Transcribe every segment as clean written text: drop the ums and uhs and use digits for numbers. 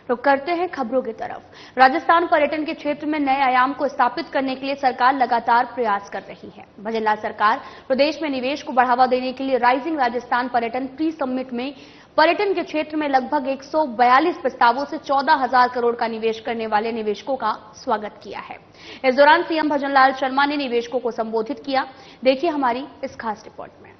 तो करते हैं खबरों की तरफ। राजस्थान पर्यटन के क्षेत्र में नए आयाम को स्थापित करने के लिए सरकार लगातार प्रयास कर रही है। भजनलाल सरकार प्रदेश में निवेश को बढ़ावा देने के लिए राइजिंग राजस्थान पर्यटन प्री समिट में पर्यटन के क्षेत्र में लगभग 142 प्रस्तावों से 14,000 करोड़ का निवेश करने वाले निवेशकों का स्वागत किया है। इस दौरान सीएम भजनलाल शर्मा ने निवेशकों को संबोधित किया। देखिए हमारी इस खास रिपोर्ट में।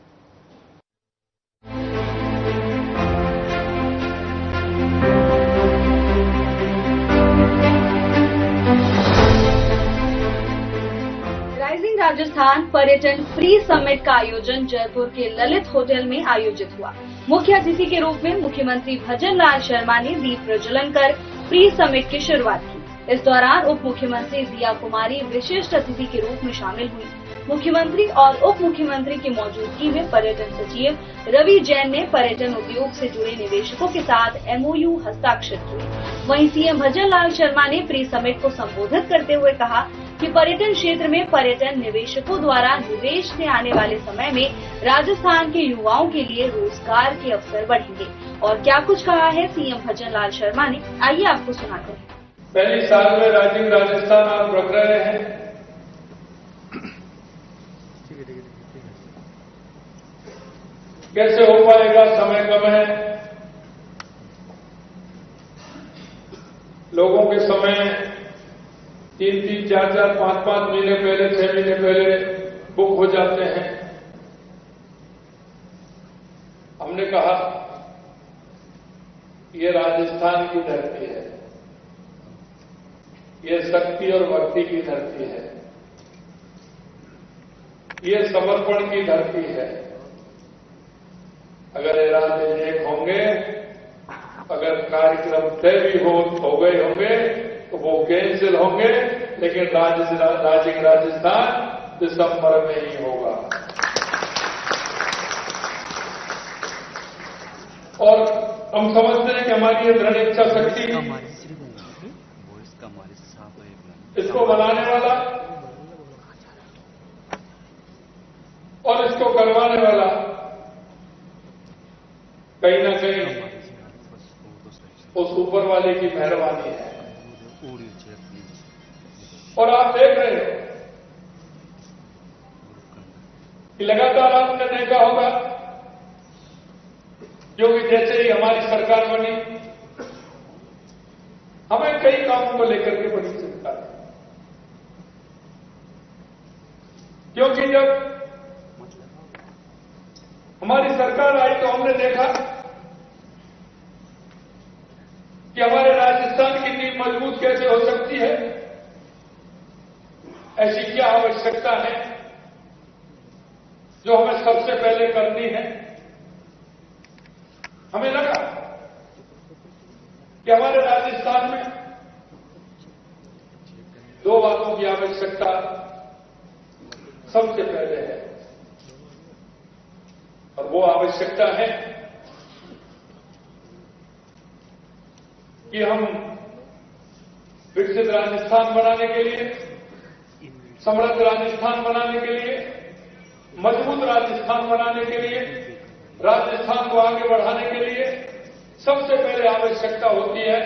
राइजिंग राजस्थान पर्यटन प्री समिट का आयोजन जयपुर के ललित होटल में आयोजित हुआ। मुख्य अतिथि के रूप में मुख्यमंत्री भजनलाल शर्मा ने दीप प्रज्वलन कर प्री समिट की शुरुआत की। इस दौरान उप मुख्यमंत्री दिया कुमारी विशिष्ट अतिथि के रूप में शामिल हुई। मुख्यमंत्री और उप मुख्यमंत्री की मौजूदगी में पर्यटन सचिव रवि जैन ने पर्यटन उद्योग से जुड़े निवेशकों के साथ MOU हस्ताक्षर किए। वहीं सीएम भजनलाल शर्मा ने प्री समिट को संबोधित करते हुए कहा कि पर्यटन क्षेत्र में पर्यटन निवेशकों द्वारा निवेश से आने वाले समय में राजस्थान के युवाओं के लिए रोजगार के अवसर बढ़ेंगे। और क्या कुछ कहा है सीएम भजनलाल शर्मा ने, आइए आपको सुनाते हैं। पहली साल में राइजिंग राजस्थान आप रख रहे हैं। कैसे हो पाएगा, समय कम है, लोगों के समय 3-3, 4-4, 5-5 महीने पहले, 6 महीने पहले बुक हो जाते हैं। हमने कहा ये राजस्थान की धरती है, ये शक्ति और भक्ति की धरती है, ये समर्पण की धरती है। अगर इरादे नेक होंगे, अगर कार्यक्रम तय भी हो गए होंगे तो वो कैंसिल होंगे, लेकिन राइजिंग राजस्थान दिसंबर में ही होगा। और हम समझते हैं कि हमारी ये दृढ़ इच्छा शक्ति, इसको बनाने वाला और इसको करवाने वाला कहीं ना कहीं उस ऊपर वाले की मेहरबानी है। और आप देख रहे हो कि लगातार आपने देखा होगा जो कि जैसे ही हमारी सरकार बनी, हमें कई कामों को लेकर के बड़ी चिंता है। क्योंकि जब हमारी सरकार आई तो हमने देखा कि हमारे राजस्थान की नींव मजबूत कैसे हो सकती है, ऐसी क्या आवश्यकता है जो हमें सबसे पहले करनी है। हमें लगा कि हमारे राजस्थान में 2 बातों की आवश्यकता सबसे पहले है, और वो आवश्यकता है कि हम विकसित राजस्थान बनाने के लिए, समृद्ध राजस्थान बनाने के लिए, मजबूत राजस्थान बनाने के लिए, राजस्थान को आगे बढ़ाने के लिए सबसे पहले आवश्यकता होती है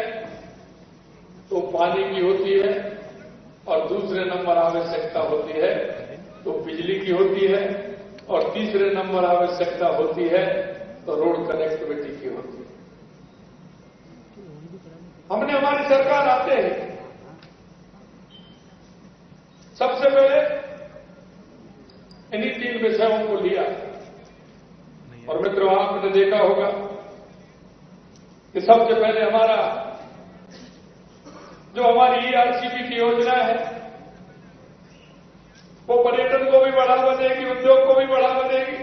तो पानी की होती है, और दूसरे नंबर आवश्यकता होती है तो बिजली की होती है, और तीसरे नंबर आवश्यकता होती है तो रोड कनेक्टिविटी की होती है। हमने हमारी सरकार आते ही सबसे पहले इन्हीं 3 विषयों को लिया। और मित्रों, आपने देखा होगा कि सबसे पहले हमारा जो हमारी ERCP की योजना है वो पर्यटन को भी बढ़ावा देगी, उद्योग को भी बढ़ावा देगी,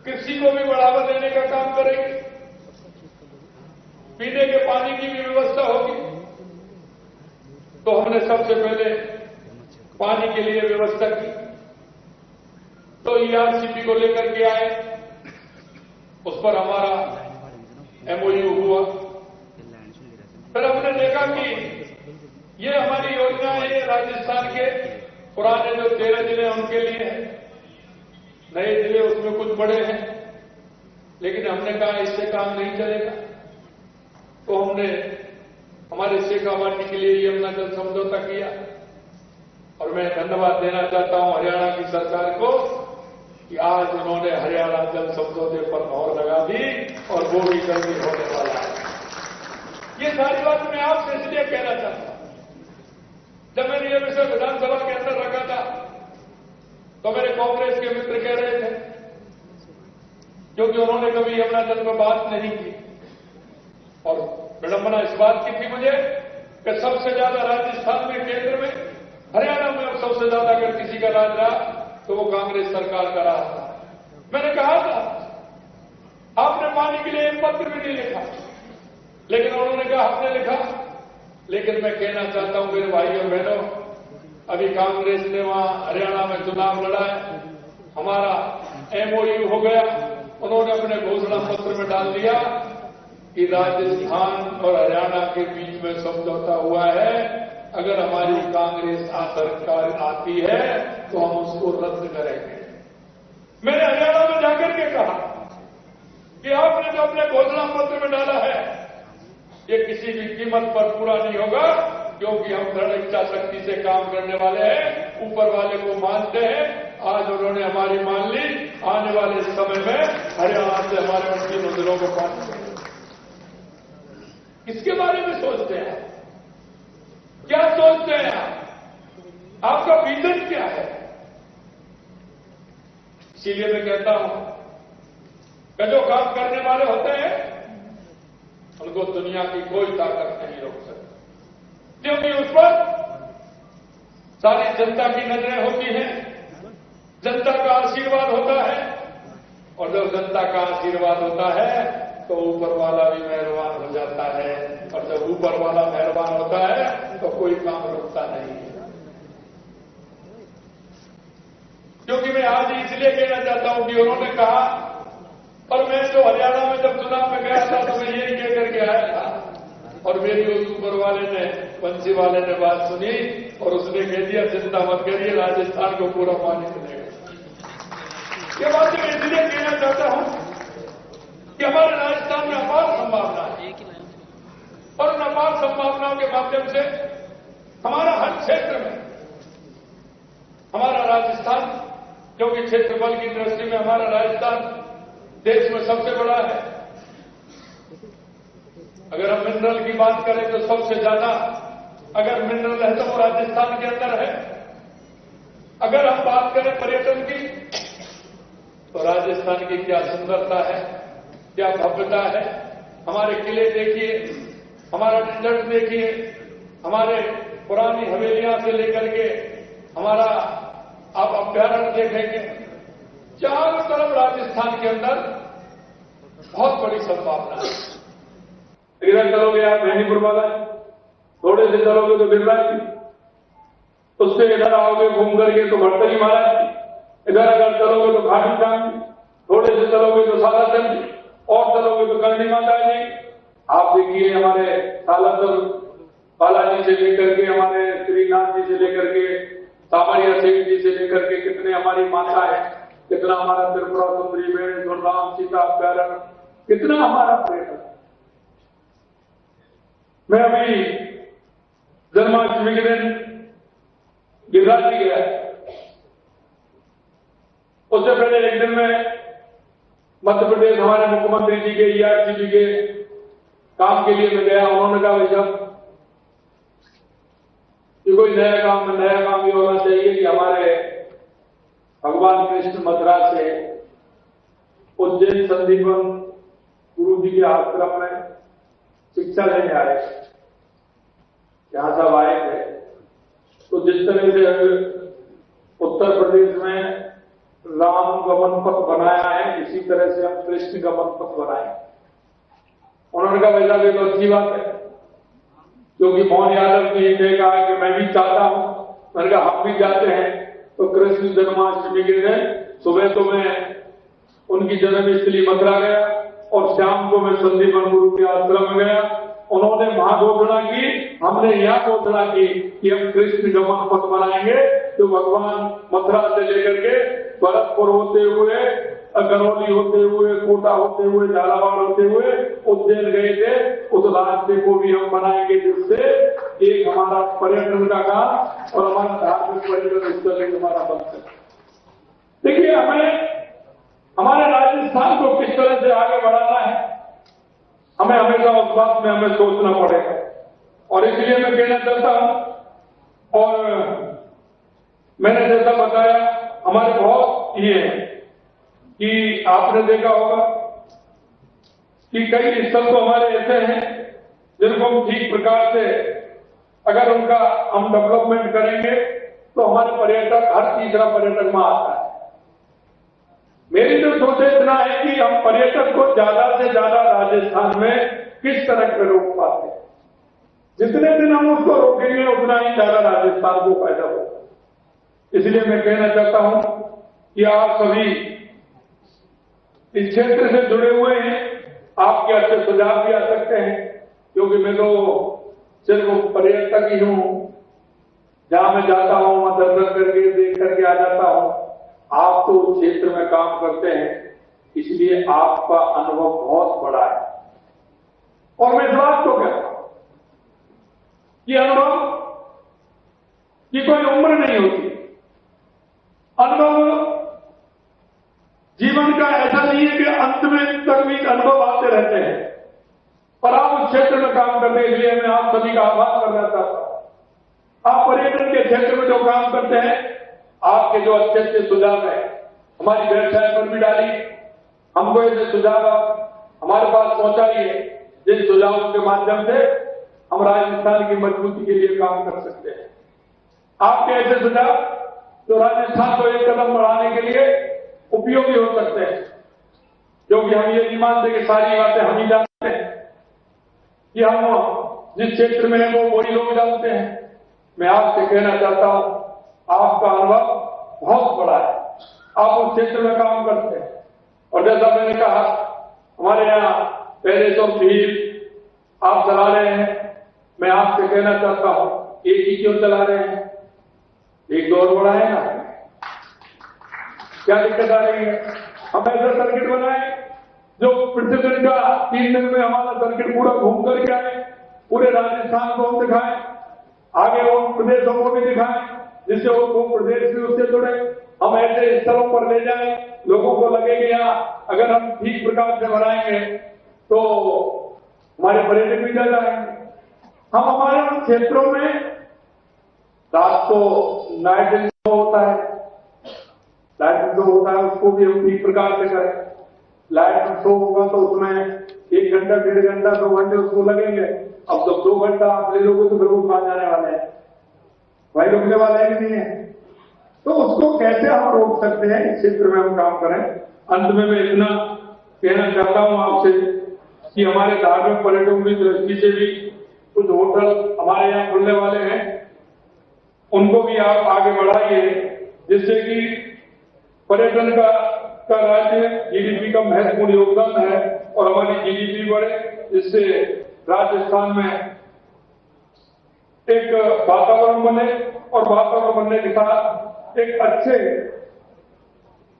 कृषि को भी बढ़ावा देने का काम करेगी, पीने के पानी की भी व्यवस्था होगी। तो हमने सबसे पहले पानी के लिए व्यवस्था की, तो ERCP को लेकर के आए, उस पर हमारा MOU हुआ। फिर हमने देखा कि ये हमारी योजना है, ये राजस्थान के पुराने जो 13 जिले हैं उनके लिए है, नए जिले उसमें कुछ बड़े हैं, लेकिन हमने कहा इससे काम नहीं चलेगा। तो हमने हमारे शेखावाटी के लिए यमुना जल समझौता किया। और मैं धन्यवाद देना चाहता हूं हरियाणा की सरकार को कि आज उन्होंने हरियाणा जल समझौते पर मोहर लगा दी और वो भी जल्दी होने वाला है। ये सारी बात मैं आपसे इसलिए कहना चाहता हूं, जब मैंने ये विषय विधानसभा के अंदर रखा था तो मेरे कांग्रेस के मित्र कह रहे थे, क्योंकि उन्होंने कभी यमुना जल पर बात नहीं की। और विडंबना इस बात की थी मुझे कि सबसे ज्यादा राजस्थान में, केंद्र में, हरियाणा में और सबसे ज्यादा अगर किसी का राज रहा तो वो कांग्रेस सरकार का रहा था। मैंने कहा था आपने पानी के लिए एक पत्र भी नहीं लिखा, लेकिन उन्होंने कहा हमने लिखा। लेकिन मैं कहना चाहता हूं मेरे भाई और बहनों, अभी कांग्रेस ने वहां हरियाणा में चुनाव लड़ा है, हमारा एमओयू हो गया, उन्होंने अपने घोषणा पत्र में डाल दिया कि राजस्थान और हरियाणा के बीच में समझौता हुआ है, अगर हमारी कांग्रेस सरकार आती है तो हम उसको रद्द करेंगे। मैंने हरियाणा में जाकर के कहा कि आपने जो अपने घोषणा पत्र में डाला है ये किसी भी कीमत पर पूरा नहीं होगा, क्योंकि हम दृढ़ इच्छा शक्ति से काम करने वाले हैं, ऊपर वाले को मानते हैं। आज उन्होंने हमारी मान ली, आने वाले समय में हरियाणा से हमारे उन तीनों जिलों को पानी मिलेगा। किसके बारे में सोचते हैं आप? क्या सोचते हैं आप? आपका विजन क्या है? इसीलिए मैं कहता हूं कि जो काम करने वाले होते हैं उनको दुनिया की कोई ताकत नहीं रोक सकती, क्योंकि उस पर सारी जनता की नजरें होती हैं, जनता का आशीर्वाद होता है। और जब जनता का आशीर्वाद होता है तो ऊपर वाला भी मेहरबान हो जाता है, और जब ऊपर वाला मेहरबान होता है तो कोई काम रुकता नहीं है। क्योंकि मैं आज इसलिए कहना चाहता हूं कि उन्होंने कहा, और मैं तो हरियाणा में जब चुनाव में गया था तो मैं यही कह करके आया था, और मेरी उस ऊपर वाले ने, बंसी वाले ने बात सुनी और उसने कह दिया चिंता मत करिए, राजस्थान को पूरा पानी मिलेगा। ये बात मैं इसलिए कहना चाहता हूं कि हमारे राजस्थान में अपार संभावना है, और उन अपार संभावनाओं के माध्यम से हमारा हर क्षेत्र में, हमारा राजस्थान, क्योंकि क्षेत्रफल की दृष्टि में हमारा राजस्थान देश में सबसे बड़ा है। अगर हम मिनरल की बात करें तो सबसे ज्यादा अगर मिनरल है तो वो राजस्थान के अंदर है। अगर हम बात करें पर्यटन की तो राजस्थान की क्या सुंदरता है, क्या भव्यता है। हमारे किले देखिए, हमारा डेजर्ट देखिए, हमारे पुरानी हवेलियां से लेकर के हमारा आप अभ्यारण्य देखेंगे, चारों तरफ राजस्थान के अंदर बहुत बड़ी संभावना है। इधर चलोगे आप मेहंदीपुर वाला, थोड़े से चलोगे तो गिरिराज, उससे इधर आओगे घूम करके तो भटकली महाराज, इधर अगर चलोगे तो घाटी धाम, थोड़े से चलोगे तो सालासर, और चलोगे तो करणी माता जी। आप देखिए हमारे सालासर बालाजी से लेकर के, हमारे श्रीनाथ जी से लेकर के, सामरिया सेठ जी से लेकर के कितने हमारी माता है, कितना हमारा त्रिपुरा सुंदरी, बेणेश्वर धाम, सीता अभ्यारण्य, कितना हमारा पर्यटन। मैं अभी जन्माष्टमी के दिन गिरिराज जी गया, उससे पहले एक दिन में मध्य प्रदेश हमारे मुख्यमंत्री जी के, ईआरसी जी के काम के लिए मैं गया। उन्होंने कहा भाई साहब कि कोई नया काम ये होना चाहिए कि हमारे भगवान कृष्ण मथुरा से उज्जैन संदीपन गुरु जी के आश्रम में शिक्षा लेने आए, यहां सब आए थे। तो जिस तरह से उत्तर प्रदेश में राम गमन पथ बनाया है, इसी तरह से हम कृष्ण गमन पथ बनाए। उन्होंने कहा भाई साहब ये तो अच्छी बात है, क्योंकि मोहन यादव ने ये कहा कि मैं भी चाहता हूं। मैंने कहा हम भी जाते हैं। तो कृष्ण जन्माष्टमी के दिन सुबह तो मैं उनकी जन्मस्थली मथुरा गया और शाम को मैं संदीपन गुरु के आश्रम में गया। उन्होंने वहां घोषणा की, हमने यहाँ घोषणा की कि हम कृष्ण गमन पथ बनाएंगे, तो भगवान मथुरा से लेकर के भरतपुर होते हुए करौली होते हुए, कोटा होते हुए, झालावाड़ होते हुए उज्जैन गए थे। उस रास्ते को भी हम बनाएंगे, जिससे एक हमारा पर्यटन का काम और हमारा धार्मिक पर्यटन स्थल एक हमारा बन सके। देखिए, हमें हमारे राजस्थान को किस तरह से आगे बढ़ाना है, हमें हमेशा उस बात में हमें सोचना पड़ेगा। और इसलिए मैं कहना चाहता हूं, और मैंने जैसा बताया, हमारे बहुत ये है कि आपने देखा होगा कि कई स्थल तो हमारे ऐसे हैं जिनको हम ठीक प्रकार से अगर उनका हम डेवलपमेंट करेंगे तो हमारे पर्यटक, हर तीसरा पर्यटक में आता है। मेरी तो सोच इतना है कि हम पर्यटक को ज्यादा से ज्यादा राजस्थान में किस तरह से रोक पाते हैं। जितने दिन हम उसको रोकेंगे उतना ही ज्यादा राजस्थान को फायदा होगा। इसलिए मैं कहना चाहता हूं कि आप सभी इस क्षेत्र से जुड़े हुए हैं, आपके अच्छे सुझाव भी आ सकते हैं, क्योंकि मैं तो सिर्फ पर्यटक ही हूं। जहां मैं जाता हूं वहां दर्शन करके देख करके आ जाता हूं। आप तो उस क्षेत्र में काम करते हैं, इसलिए आपका अनुभव बहुत बड़ा है। और मैं इस बात को कहता हूं कि अनुभव की कोई उम्र नहीं होती। अनुभव जीवन का ऐसा नहीं है कि अंत में तक भी अनुभव आते रहते हैं, पर आप उस क्षेत्र में काम करते हैं, इसलिए मैं आप सभी का आभार करना चाहता हूं। आप पर्यटन के क्षेत्र में जो काम करते हैं, आपके जो अच्छे अच्छे सुझाव है, हमारी वेबसाइट पर भी डालिए। हमको ऐसे सुझाव हमारे पास पहुंचाइए, जिन सुझावों के माध्यम से हम राजस्थान की मजबूती के लिए काम कर सकते हैं। आपके ऐसे सुझाव जो राजस्थान को एक कदम बढ़ाने के लिए उपयोगी हो सकते हैं, क्योंकि हम ये नहीं मानते कि सारी बातें हम ही जानते हैं, कि हम जिस क्षेत्र में हैं वो वही लोग जानते हैं। मैं आपसे कहना चाहता हूं, आपका अनुभव बहुत बड़ा है, आप उस क्षेत्र में काम करते हैं। और जैसा मैंने कहा, हमारे यहाँ पैलेस ऑफ व्हील आप चला रहे हैं। मैं आपसे कहना चाहता हूं, एक ही क्यों चला रहे हैं, एक दो और बढ़ाए ना, क्या दिक्कत आ रही है? हम ऐसा सर्किट बनाए जो प्रतिदिन का 3 दिन में हमारा सर्किट पूरा घूम करके आए, पूरे राजस्थान को हम दिखाएं, आगे वो प्रदेशों को भी दिखाएं, जिससे वो प्रदेश भी उससे जुड़े। हम ऐसे स्थलों पर ले जाएं, लोगों को लगे कि यहाँ अगर हम ठीक प्रकार से बनाएंगे तो हमारे पर्यटक भी ज्यादा आएंगे। हम हमारे उन क्षेत्रों में रात को नाइट शो होता है, लाइट शो होता है, उसको भी हम ठीक प्रकार से करें। लाइट शो होगा तो उसमें 1 घंटा, 1.5 घंटा, 2 घंटे उसको लगेंगे। अब जब 2 घंटा आप ले लोगे तो फिर वो कहाँ जाने वाले हैं, वही रुकने वाले हैं कि नहीं है? तो उसको कैसे हम रोक सकते हैं, इस क्षेत्र में हम काम करें। अंत में मैं इतना कहना चाहता हूं आपसे कि हमारे धार्मिक पर्यटकों की दृष्टि से भी कुछ होटल हमारे यहाँ खुलने वाले हैं, उनको भी आप आगे बढ़ाइए, जिससे कि पर्यटन का राज्य जीडीपी का महत्वपूर्ण योगदान है और हमारी जीडीपी बढ़े, जिससे राजस्थान में एक वातावरण बने और वातावरण बनने के साथ एक अच्छे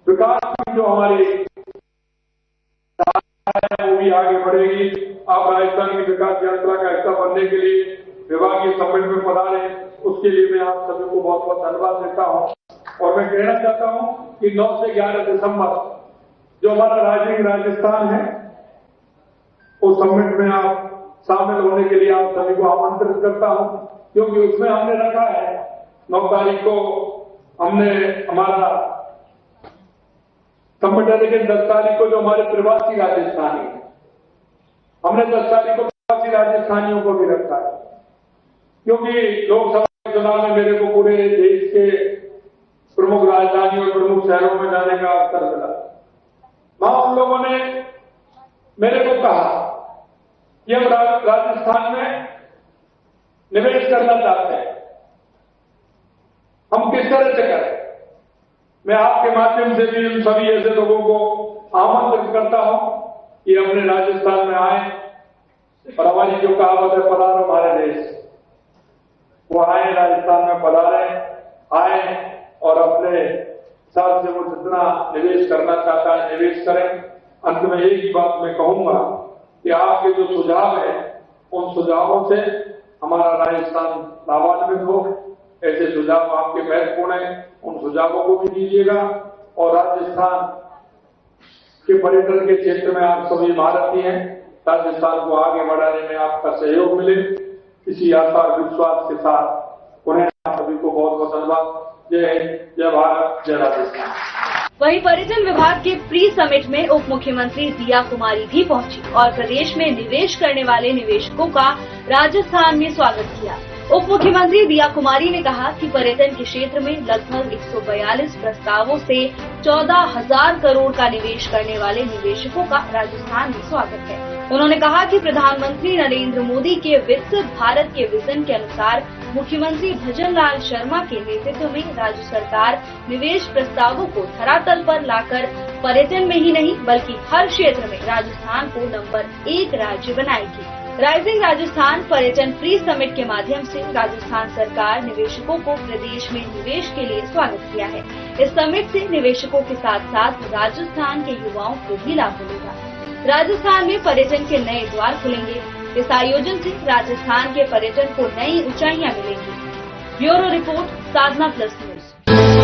विकास की जो हमारी वो भी आगे बढ़ेगी। आप राजस्थान की विकास यात्रा का हिस्सा बनने के लिए विभागीय समिट में पधारे, उसके लिए मैं आप सभी को बहुत बहुत धन्यवाद देता हूं। और मैं कहना चाहता हूं कि 9 से 11 दिसंबर जो हमारा राजस्थान है, उस समिट में आप शामिल होने के लिए आप सभी को आमंत्रित करता हूं, क्योंकि उसमें हमने रखा है 9 तारीख को हमने हमारा समिट है, लेकिन 10 तारीख को जो हमारे प्रवासी राजस्थानी है, हमने 10 तारीख को प्रवासी राजस्थानियों को भी रखा है, क्योंकि लोकसभा के चुनाव में मेरे को पूरे देश के प्रमुख राजधानी और प्रमुख शहरों में जाने का अवसर मिला। वहां उन लोगों ने मेरे को कहा कि हम राजस्थान में निवेश करना चाहते हैं, हम किस तरह से करें। मैं आपके माध्यम से भी उन सभी ऐसे लोगों को आमंत्रित करता हूं कि अपने राजस्थान में आए और हमारी जो कहावत है, पधारो हमारे देश, वो आए, राजस्थान में पधारे, आए और अपने साल से वो जितना निवेश करना चाहता है निवेश करें। अंत में एक ही बात मैं कहूंगा कि आपके जो सुझाव है उन सुझावों से हमारा राजस्थान लाभान्वित हो। ऐसे सुझाव आपके महत्वपूर्ण हैं, उन सुझावों को भी दीजिएगा और राजस्थान के पर्यटन के क्षेत्र में आप सभी भारतीय हैं, राजस्थान को आगे बढ़ाने में आपका सहयोग मिले, इसी आशा और विश्वास के साथ उन्हें आप सभी को बहुत बहुत धन्यवाद। जय हिंद, जय भारत, जय राजस्थान। वहीं पर्यटन विभाग के प्री समिट में उप मुख्यमंत्री दिया कुमारी भी पहुंची और प्रदेश में निवेश करने वाले निवेशकों का राजस्थान में स्वागत किया। उप मुख्यमंत्री दिया कुमारी ने कहा कि पर्यटन के क्षेत्र में लगभग 142 प्रस्तावों से 14,000 करोड़ का निवेश करने वाले निवेशकों का राजस्थान में स्वागत है। उन्होंने कहा कि प्रधानमंत्री नरेंद्र मोदी के विकसित भारत के विजन के अनुसार मुख्यमंत्री भजन लाल शर्मा के नेतृत्व में राज्य सरकार निवेश प्रस्तावों को धरातल पर लाकर पर्यटन में ही नहीं बल्कि हर क्षेत्र में राजस्थान को नंबर 1 राज्य बनाएगी। राइजिंग राजस्थान पर्यटन प्री समिट के माध्यम से राजस्थान सरकार निवेशकों को प्रदेश में निवेश के लिए स्वागत किया है। इस समिट से निवेशकों के साथ साथ राजस्थान के युवाओं को भी लाभ मिलेगा। राजस्थान में पर्यटन के नए द्वार खुलेंगे। इस आयोजन से राजस्थान के पर्यटन को नई ऊंचाइयां मिलेंगी। ब्यूरो रिपोर्ट, साधना प्लस न्यूज।